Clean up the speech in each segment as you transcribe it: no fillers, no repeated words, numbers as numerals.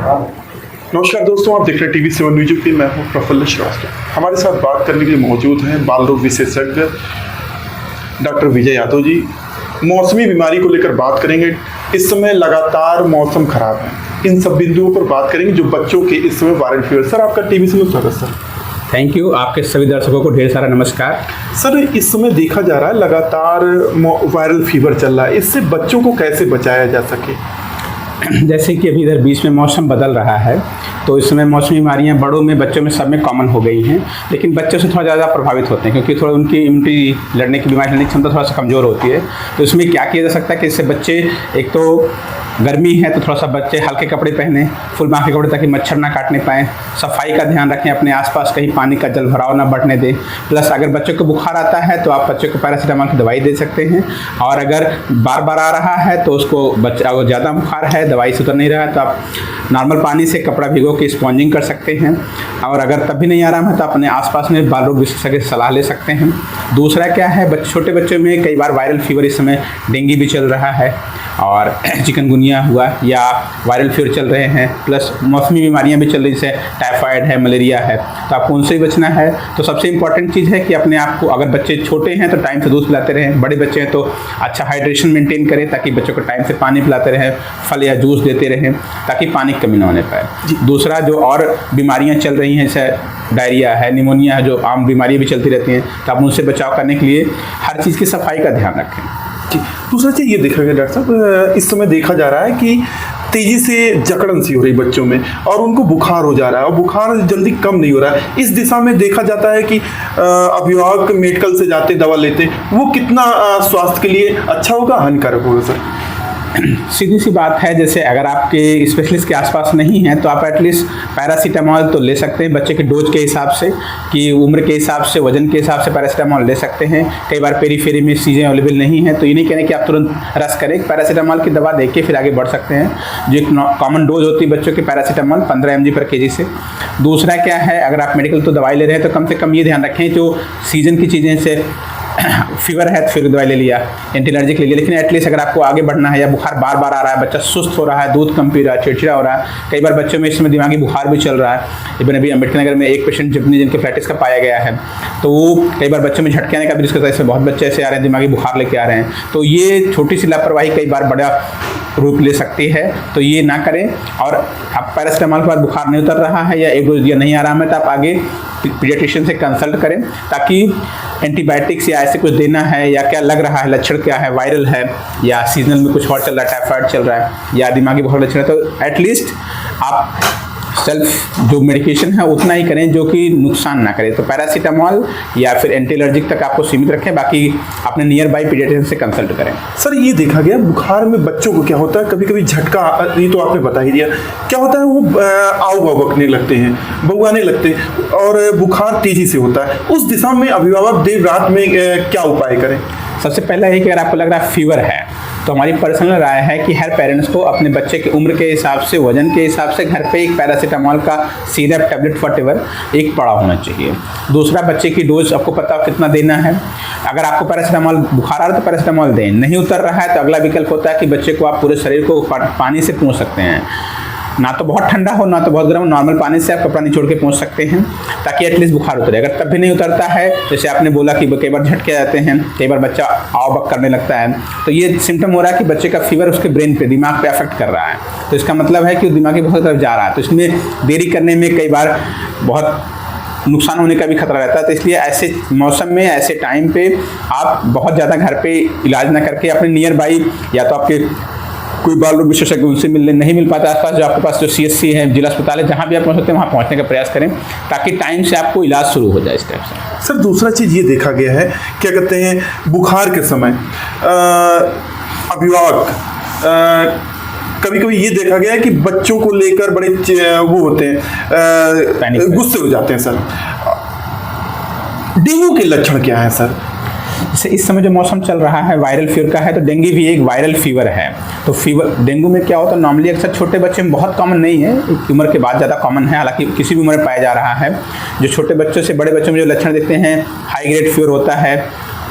नमस्कार दोस्तों, आप देख रहे हैं टीवी 7 न्यूज की। मैं हूं प्रफुल्ल श्रीवास्तव। हमारे साथ बात करने के लिए मौजूद हैं बाल रोग विशेषज्ञ डॉक्टर विजय यादव जी। मौसमी बीमारी को लेकर बात करेंगे। इस समय लगातार मौसम खराब है, इन सब बिंदुओं पर बात करेंगे जो बच्चों के इस समय वायरल फीवर। सर, आपका टीवी से स्वागत सर। Thank you. आपके सभी दर्शकों को ढेर सारा नमस्कार। सर, इस समय देखा जा रहा है लगातार वायरल फीवर चल रहा है, इससे बच्चों को कैसे बचाया जा सके? जैसे कि अभी इधर बीच में मौसम बदल रहा है, तो इस समय मौसमी बीमारियां बड़ों में, बच्चों में, सब में कॉमन हो गई हैं। लेकिन बच्चों से थोड़ा ज़्यादा प्रभावित होते हैं क्योंकि थोड़ा उनकी इम्यूनिटी लड़ने की, बीमारी लड़ने की क्षमता थोड़ा सा कमज़ोर होती है। तो इसमें क्या किया जा सकता है कि इससे बच्चे, एक तो गर्मी है तो थोड़ा सा बच्चे हल्के कपड़े पहने, फुल बाँह के कपड़े, ताकि मच्छर ना काटने पाएँ। सफाई का ध्यान रखें, अपने आसपास कहीं पानी का जल भराव ना बढ़ने दें। प्लस अगर बच्चों को बुखार आता है तो आप बच्चों को पैरासीटामोल की दवाई दे सकते हैं। और अगर बार बार आ रहा है तो उसको, बच्चा अगर ज़्यादा बुखार है, दवाई से उतर नहीं रहा है, तो आप नॉर्मल पानी से कपड़ा भिगो के स्पॉन्जिंग कर सकते हैं। और अगर तब भी नहीं आराम है तो अपने आसपास में बाल रोग विशेषज्ञ से सलाह ले सकते हैं। दूसरा क्या है, छोटे बच्चों में कई बार वायरल फीवर, इस समय डेंगू भी चल रहा है और चिकनगुनिया हुआ या वायरल फीवर चल रहे हैं। प्लस मौसमी बीमारियां भी चल रही, जैसे टाइफाइड है, मलेरिया है, तो आपको उनसे ही बचना है। तो सबसे इंपॉर्टेंट चीज़ है कि अपने आप को, अगर बच्चे छोटे हैं तो टाइम से दूध पिलाते रहें, बड़े बच्चे हैं तो अच्छा हाइड्रेशन मेंटेन करें ताकि बच्चों को टाइम से पानी पिलाते रहें, फल या जूस देते रहें ताकि पानी की कमी ना होने पाए। दूसरा, जो और बीमारियाँ चल रही हैं जैसे डायरिया है, निमोनिया है, जो आम बीमारियाँ भी चलती रहती हैं, तो आप उनसे बचाव करने के लिए हर चीज़ की सफाई का ध्यान रखें। जी, दूसरा चीज़ ये देखा गया डॉक्टर साहब, इस समय देखा जा रहा है कि तेजी से जकड़न सी हो रही बच्चों में और उनको बुखार हो जा रहा है और बुखार जल्दी कम नहीं हो रहा है। इस दिशा में देखा जाता है कि अभिभावक मेडिकल से जाते, दवा लेते, वो कितना स्वास्थ्य के लिए अच्छा होगा, हानिकारक होगा सर? सीधी सी बात है, जैसे अगर आपके स्पेशलिस्ट के आसपास नहीं है तो आप एटलीस्ट पैरासीटामोल तो ले सकते हैं बच्चे के डोज के हिसाब से, कि उम्र के हिसाब से, वजन के हिसाब से पैरासीटामोल ले सकते हैं। कई बार पेरीफेरी में चीज़ें अवेलेबल नहीं हैं, तो ये नहीं कहने कि आप तुरंत रस करें। पैरासीटामोल की दवा देके फिर आगे बढ़ सकते हैं। जो एक कॉमन डोज होती है बच्चों की पैरासीटामोल 15 mg पर kg से। दूसरा क्या है, अगर आप मेडिकल तो दवाई ले रहे हैं तो कम से कम ये ध्यान रखें, जो सीजन की चीज़ें से फीवर है तो फिर दवाई ले लिया, एंटी एलर्जिक ले लिया। लेकिन एटलीस्ट अगर आपको आगे बढ़ना है या बुखार बार बार आ रहा है, बच्चा सुस्त हो रहा है, दूध कम पी रहा है, चिड़चिड़ा हो रहा है, कई बार बच्चों में इसमें दिमागी बुखार भी चल रहा है। इवन अभी अम्बेडकर नगर में एक पेशेंट जितनी इनकेफ्लाइटिस का पाया गया है, तो वो कई बार बच्चों में झटके आने का भी रिस्क होता है। इसमें बहुत बच्चे ऐसे आ रहे हैं दिमागी बुखार लेके आ रहे हैं। तो ये छोटी सी लापरवाही कई बार बड़ा रूप ले सकती है, तो ये ना करें। और आप पैरासीटामोल के बाद बुखार नहीं उतर रहा है या एक डोज दिया नहीं आराम है तो आप आगे पीडियाट्रिशियन से कंसल्ट करें, ताकि एंटीबायोटिक्स या ऐसे कुछ देना है या क्या लग रहा है, लक्षण क्या है, वायरल है या सीजनल में कुछ और चल रहा है, टाइफाइड चल रहा है या दिमागी बुखार लक्षण है, तो एटलीस्ट आप सेल्फ जो मेडिकेशन है उतना ही करें जो कि नुकसान ना करे। तो पैरासीटामोल या फिर एंटी एलर्जिक तक आपको सीमित रखें, बाकी अपने नियर बाई पीडियाट्रिशियन से कंसल्ट करें। सर, ये देखा गया बुखार में बच्चों को क्या होता है, कभी कभी झटका, ये तो आपने बता ही दिया, क्या होता है, वो आव बकने लगते हैं, बउआने लगते हैं और बुखार तेजी से होता है। उस दिशा में अभिभावक देर रात में क्या उपाय करें? सबसे पहला है कि अगर आपको लग रहा है फीवर है, तो हमारी पर्सनल राय है कि हर पेरेंट्स को अपने बच्चे के उम्र के हिसाब से, वजन के हिसाब से घर पे एक पैरासीटामोल का सिरप, टैबलेट, व्हाटएवर एक पड़ा होना चाहिए। दूसरा, बच्चे की डोज आपको पता कितना देना है। अगर आपको पैरासीटामोल बुखार आ रहा है तो पैरासीटामोल दें, नहीं उतर रहा है तो अगला विकल्प होता है कि बच्चे को आप पूरे शरीर को पानी से पोंछ सकते हैं। ना तो बहुत ठंडा हो ना तो बहुत गर्म, नॉर्मल पानी से आप कपड़ा निचोड़ के पहुँच सकते हैं ताकि एटलीस्ट बुखार उतरे। अगर तब भी नहीं उतरता है, जैसे आपने बोला कि कई बार झटके जाते हैं, कई बार बच्चा आवबक करने लगता है, तो ये सिम्टम हो रहा है कि बच्चे का फीवर उसके ब्रेन पे, दिमाग पे अफेक्ट कर रहा है। तो इसका मतलब है कि दिमागी बहुत तरफ जा रहा है। तो इसमें देरी करने में कई बार बहुत नुकसान होने का भी खतरा रहता है। तो इसलिए ऐसे मौसम में, ऐसे टाइम पे आप बहुत ज़्यादा घर पे इलाज ना करके अपने नियर बाई, या तो आपके कोई बाल रोग विशेषज्ञ उनसे मिलने नहीं मिल पाता आसपास, जो आपके पास जो CSC है, जिला अस्पताल है, जहाँ भी आप पहुँच सकते हैं वहाँ पहुँचने का प्रयास करें ताकि टाइम से आपको इलाज शुरू हो जाए इस टाइप से। सर, दूसरा चीज़ ये देखा गया है, क्या कहते हैं, बुखार के समय अभिभावक कभी कभी ये देखा गया है कि बच्चों को लेकर बड़े वो होते हैं, गुस्से हो जाते हैं। सर, डेंगू के लक्षण क्या है सर? जैसे इस समय जो मौसम चल रहा है वायरल फीवर का है, तो डेंगू भी एक वायरल फीवर है। तो फीवर, डेंगू में क्या होता है, नॉर्मली अक्सर छोटे बच्चे में बहुत कॉमन नहीं है, उम्र के बाद ज़्यादा कॉमन है, हालांकि किसी भी उम्र में पाया जा रहा है। जो छोटे बच्चों से बड़े बच्चों में जो लक्षण देखते हैं, हाई ग्रेड फीवर होता है,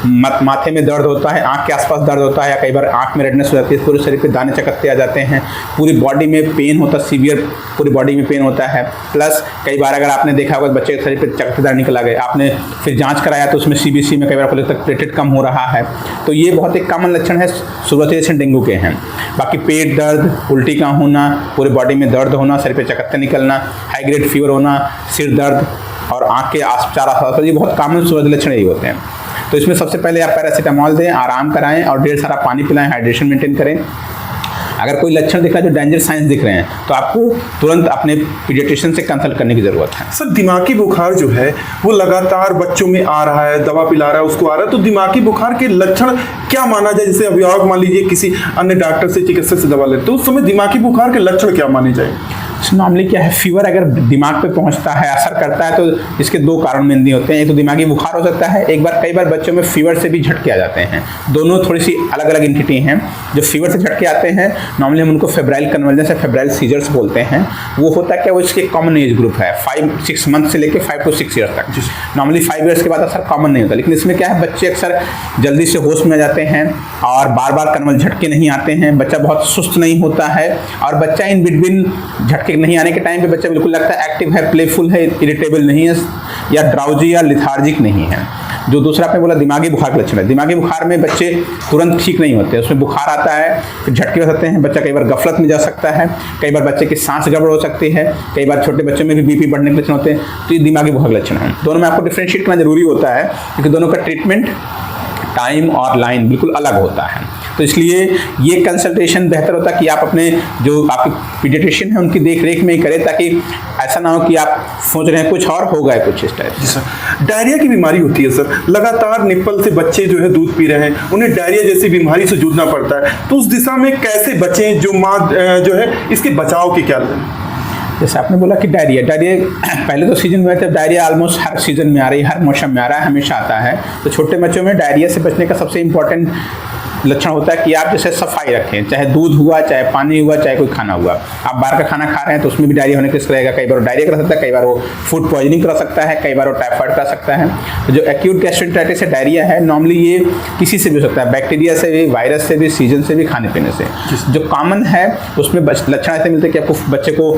माथे में दर्द होता है, आँख के आसपास दर्द होता है, या कई बार आँख में रेडनेस हो जाती है, पूरे शरीर पे दाने चकत्ते आ जाते हैं, पूरी बॉडी में पेन होता है, सीवियर पूरी बॉडी में पेन होता है। प्लस कई बार अगर आपने देखा होगा बच्चे के शरीर पे चकत्तेदार निकल आ गए, आपने फिर जांच कराया तो उसमें CBC में कई बार तक प्लेटलेट कम हो रहा है, तो ये बहुत एक कॉमन लक्षण है शुरुआती लक्षण डेंगू के हैं। बाकी पेट दर्द, उल्टी का होना, पूरे बॉडी में दर्द होना, शरीर पे चकत्ते निकलना, हाई ग्रेड फीवर होना, सिर दर्द और आँख के आसपास, ये बहुत कॉमन शुरुआती लक्षण यही होते हैं। तो इसमें सबसे पहले आप पैरासीटामोल दें, आराम कराएं और ढेर सारा पानी पिलाएं, हाइड्रेशन मेंटेन करें। अगर कोई लक्षण दिख रहा है जो डेंजर साइंस दिख रहे हैं तो आपको तुरंत अपने पीडियाट्रिशियन से कंसल्ट करने की ज़रूरत है। सर दिमागी बुखार जो है वो लगातार बच्चों में आ रहा है, दवा पिला रहा है उसको आ रहा है, तो दिमागी बुखार के लक्षण क्या माना जाए? जैसे अभिभावक मान लीजिए किसी अन्य डॉक्टर से, चिकित्सक से दवा लेते तो उस समय दिमागी बुखार के लक्षण क्या माने जाए? नॉर्मली क्या है, फीवर अगर दिमाग पे पहुंचता है, असर करता है, तो इसके दो कारण मेनली होते हैं। एक तो दिमागी बुखार हो सकता है, कई बार बच्चों में फीवर से भी झटके आ जाते हैं। दोनों थोड़ी सी अलग अलग एंटिटी हैं। जो फीवर से झटके आते हैं नॉर्मली हम उनको फेब्राइल कन्वर्जेंस या फेब्राइल सीजर्स बोलते हैं। वो होता है क्या, वो इसके कॉमन एज ग्रुप है 5-6 मंथ से लेकर 5 to 6 ईयर्स तक। नॉर्मली 5 ईयर्स के बाद असर कॉमन नहीं होता, लेकिन इसमें क्या है, बच्चे अक्सर जल्दी से होश में आ जाते हैं और बार बार कन्वर्ज झटके नहीं आते हैं, बच्चा बहुत सुस्त नहीं होता है और बच्चा इन बिटवीन झटके नहीं आने के टाइम पे बच्चा बिल्कुल लगता है एक्टिव है, प्लेफुल है, इरिटेबल नहीं है या ड्राउजी या लिथार्जिक नहीं है। जो दूसरा आपने बोला दिमागी बुखार का लक्षण है, दिमागी बुखार में बच्चे तुरंत ठीक नहीं होते, उसमें बुखार आता है, फिर झटके हो सकते हैं, बच्चा कई बार गफलत में जा सकता है, कई बार बच्चे की सांस गड़बड़ हो सकती है, कई बार छोटे बच्चों में भी BP बढ़ने के लक्षण होते हैं। तो ये दिमागी बुखार का लक्षण है। दोनों में आपको डिफ्रेंशिएट करना जरूरी होता है क्योंकि दोनों का ट्रीटमेंट टाइम और लाइन बिल्कुल अलग होता है। तो इसलिए ये कंसल्टेशन बेहतर होता है कि आप अपने जो आपके पीडियाट्रिशियन हैं उनकी देख रेख में ही करें, ताकि ऐसा ना हो कि आप सोच रहे हैं कुछ और हो गया कुछ इस टाइप। जी सर, डायरिया की बीमारी होती है सर, लगातार निप्पल से बच्चे जो है दूध पी रहे हैं, उन्हें डायरिया जैसी बीमारी से जूझना पड़ता है, तो उस दिशा में कैसे बचें? जो माँ जो है इसके बचाव की क्या जैसे आपने बोला कि डायरिया पहले तो सीजन में, जब डायरिया ऑलमोस्ट हर सीजन में आ रही है, हर मौसम में आ रहा है, हमेशा आता है। तो छोटे बच्चों में डायरिया से बचने का सबसे इंपॉर्टेंट लक्षण होता है कि आप जैसे सफाई रखें, चाहे दूध हुआ, चाहे पानी हुआ, चाहे कोई खाना हुआ। आप बाहर का खाना खा रहे हैं तो उसमें भी डायरिया होने का रिस्क रहेगा। कई बार डायरिया करा सकता है, कई बार वो फूड पॉइजनिंग करा सकता है, कई बार वो टाइफाइड करा सकता है। तो जो एक्यूट गैस्ट्रोएंटेराइटिस से डायरिया है, नॉर्मली ये किसी से भी हो सकता है, बैक्टीरिया से भी, वायरस से भी, सीजन से भी, खाने पीने से। जो कॉमन है उसमें लक्षण ऐसे मिलते हैं कि आपको बच्चे को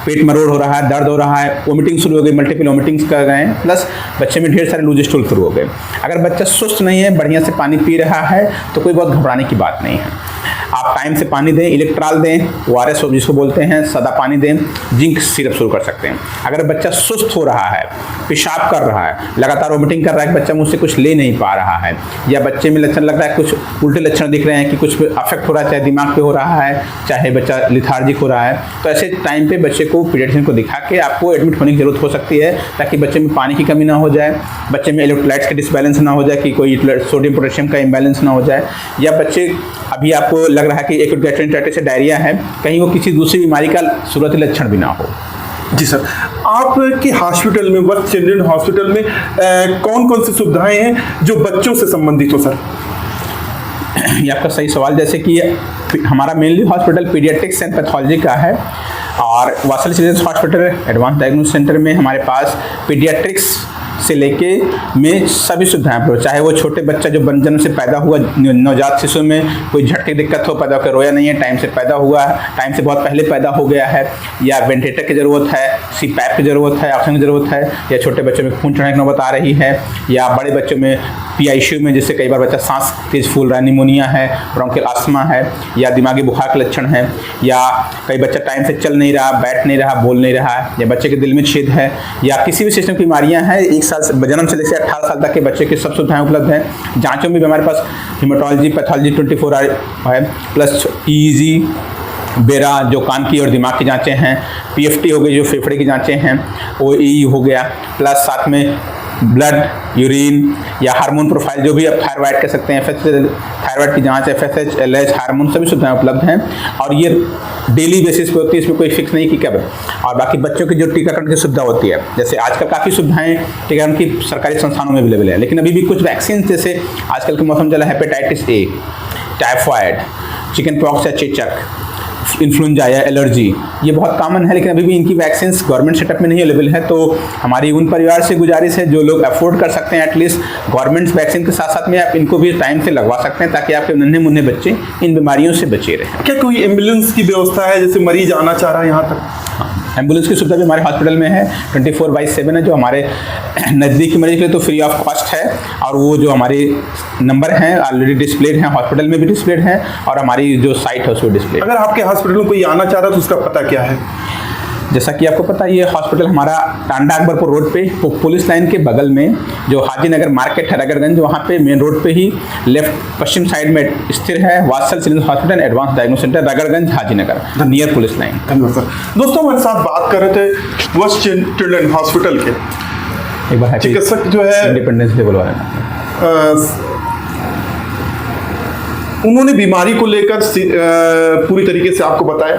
पेट मरोड़ हो रहा है, दर्द हो रहा है, वोमिटिंग शुरू हो गई, मल्टीपल वोमिटिंग्स कर रहे हैं, प्लस बच्चे में ढेर सारे लूज स्टूल शुरू हो गए। अगर बच्चा सुस्त नहीं है, बढ़िया से पानी पी रहा है तो कोई बहुत घबराने की बात नहीं है। आप टाइम से पानी दें, इलेक्ट्रॉल दें, ORS जिसको बोलते हैं, सादा पानी दें, जिंक सिरप शुरू कर सकते हैं। अगर बच्चा सुस्त हो रहा है, पेशाब कर रहा है, लगातार वोमिटिंग कर रहा है, बच्चा मुझसे कुछ ले नहीं पा रहा है, या बच्चे में लक्षण लग रहा है, कुछ उल्टे लक्षण दिख रहे हैं कि कुछ अफेक्ट हो रहा है, चाहे दिमाग पे हो रहा है, चाहे बच्चा लिथार्जिक हो रहा है, तो ऐसे टाइम पे बच्चे को पीडियाट्रिशियन को दिखा के आपको एडमिट होने की जरूरत हो सकती है, ताकि बच्चे में पानी की कमी ना हो जाए, बच्चे में इलेक्ट्रोलाइट्स का डिसबैलेंस ना हो जाए, कि कोई सोडियम पोटेशियम का इम्बैलेंस ना हो जाए, या बच्चे अभी आपको लग रहा है कि एक्यूट गैस्ट्रोएंटेराइटिस से डायरिया है, कहीं वो किसी दूसरी बीमारी का शुरुआती लक्षण भी ना हो। जी सर, आपके हॉस्पिटल में, वत्स चिल्ड्रन हॉस्पिटल में कौन कौन सी सुविधाएं हैं जो बच्चों से संबंधित हो सर? ये आपका सही सवाल। जैसे कि हमारा mainly hospital paediatrics and pathology का है, और Vatsalya children's hospital advance diagnosis centre में हमारे पास पीडियाट्रिक्स से लेके में सभी सुविधाएं, चाहे वो छोटे बच्चा जो जन्म से पैदा हुआ, नवजात शिशु में कोई झटके दिक्कत हो, पैदा होकर रोया नहीं है, टाइम से पैदा हुआ है, टाइम से बहुत पहले पैदा हो गया है, या वेंटिलेटर की ज़रूरत है, CPAP की ज़रूरत है, ऑक्सीजन की ज़रूरत है, या छोटे बच्चों में खून चढ़ने की नौबत आ रही है, या बड़े बच्चों में PICU में, जिससे कई बार बच्चा सांस तेज फूल रहा है, निमोनिया है, ब्रोंकियल अस्थमा है, या दिमागी बुखार के लक्षण है, या कई बच्चा टाइम से चल नहीं रहा, बैठ नहीं रहा, बोल नहीं रहा है, या बच्चे के दिल में छेद है, या किसी भी सिस्टम की बीमारियाँ हैं, 1 साल से जन्म से लेकर 18 साल तक के बच्चे की सब सुविधाएं उपलब्ध हैं। जांचों में भी हमारे पास हीमेटोलॉजी, पैथोलॉजी 24 आवर है, प्लस EEG, बेरा जो कान की और दिमाग की जांचें हैं, PFT हो गई जो फेफड़े की जांचें हैं, OEE हो गया, प्लस साथ में ब्लड, यूरिन या हार्मोन प्रोफाइल, जो भी आप थायराइड कह सकते हैं, थायराइड की जांच, FSH, LH, हार्मोन, सभी सुविधाएं उपलब्ध हैं, और ये डेली बेसिस पे होती है, इसमें कोई फिक्स नहीं कि कब। और बाकी बच्चों की जो टीकाकरण की सुविधा होती है, जैसे आजकल काफ़ी सुविधाएं टीकाकरण की सरकारी संस्थानों में अवेलेबल है, लेकिन अभी भी कुछ वैक्सीन, जैसे आजकल के मौसम चला hepatitis A, typhoid, chicken pox या चेचक, इन्फ्लुएंजा या एलर्जी, ये बहुत कॉमन है, लेकिन अभी भी इनकी वैक्सीन गवर्नमेंट सेटअप में नहीं अवेलेबल है। तो हमारी उन परिवार से गुजारिश है जो लोग अफोर्ड कर सकते हैं, एटलीस्ट गवर्नमेंट वैक्सीन के साथ साथ में आप इनको भी टाइम से लगवा सकते हैं, ताकि आपके नन्हे मुन्ने बच्चे इन बीमारियों से बचे रहें। क्या कोई एम्बुलेंस की व्यवस्था है, जैसे मरीज आना चाह रहा है यहाँ तक? एम्बुलेंस की सुविधा भी हमारे हॉस्पिटल में है, 24/7 है, जो हमारे नज़दीकी मरीज के लिए तो फ्री ऑफ कॉस्ट है। और वो जो हमारे नंबर हैं ऑलरेडी डिस्प्लेड हैं, हॉस्पिटल में भी डिस्प्लेड हैं, और हमारी जो साइट है उसमें डिस्प्ले। अगर आपके हॉस्पिटल में कोई आना चाह रहा है तो उसका पता क्या है? जैसा कि आपको पता है, ये हॉस्पिटल हमारा टांडा अकबरपुर रोड पे पुलिस लाइन के बगल में जो हाजी नगर मार्केट है रगड़गंज, वहाँ पे मेन रोड पे ही लेफ्ट पश्चिम साइड में स्थिर है Vatsal children's hospital advance diagnose centre Ragadganj Haji Nagar near police line. धन्यवाद सर। दोस्तों हमारे साथ बात कर रहे थे वत्स चिल्ड्रन हॉस्पिटल के एक बार चिकित्सक जो है इंडिपेंडेंस डे बोलवा रहे उन्होंने बीमारी को लेकर पूरी तरीके से आपको बताया,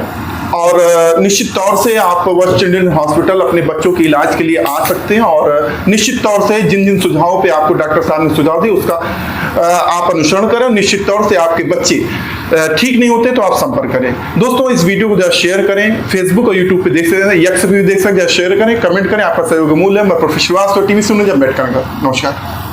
और निश्चित तौर से आप वत्स चिल्ड्रन हॉस्पिटल अपने बच्चों के इलाज के लिए आ सकते हैं, और निश्चित तौर से जिन जिन सुझावों पे आपको डॉक्टर साहब ने सुझाव दिए उसका आप अनुसरण करें। निश्चित तौर से आपके बच्चे ठीक नहीं होते तो आप संपर्क करें। दोस्तों इस वीडियो को जरा शेयर करें, फेसबुक और यूट्यूब पे देख सकते हैं, यक्स पे भी देख सकते हैं, शेयर करें, कमेंट करें, आपका सहयोग अमूल्य है। मैं प्रोफेसर श्रीवास्तव टीवी सुनने जब बैठ करूँगा। नमस्कार।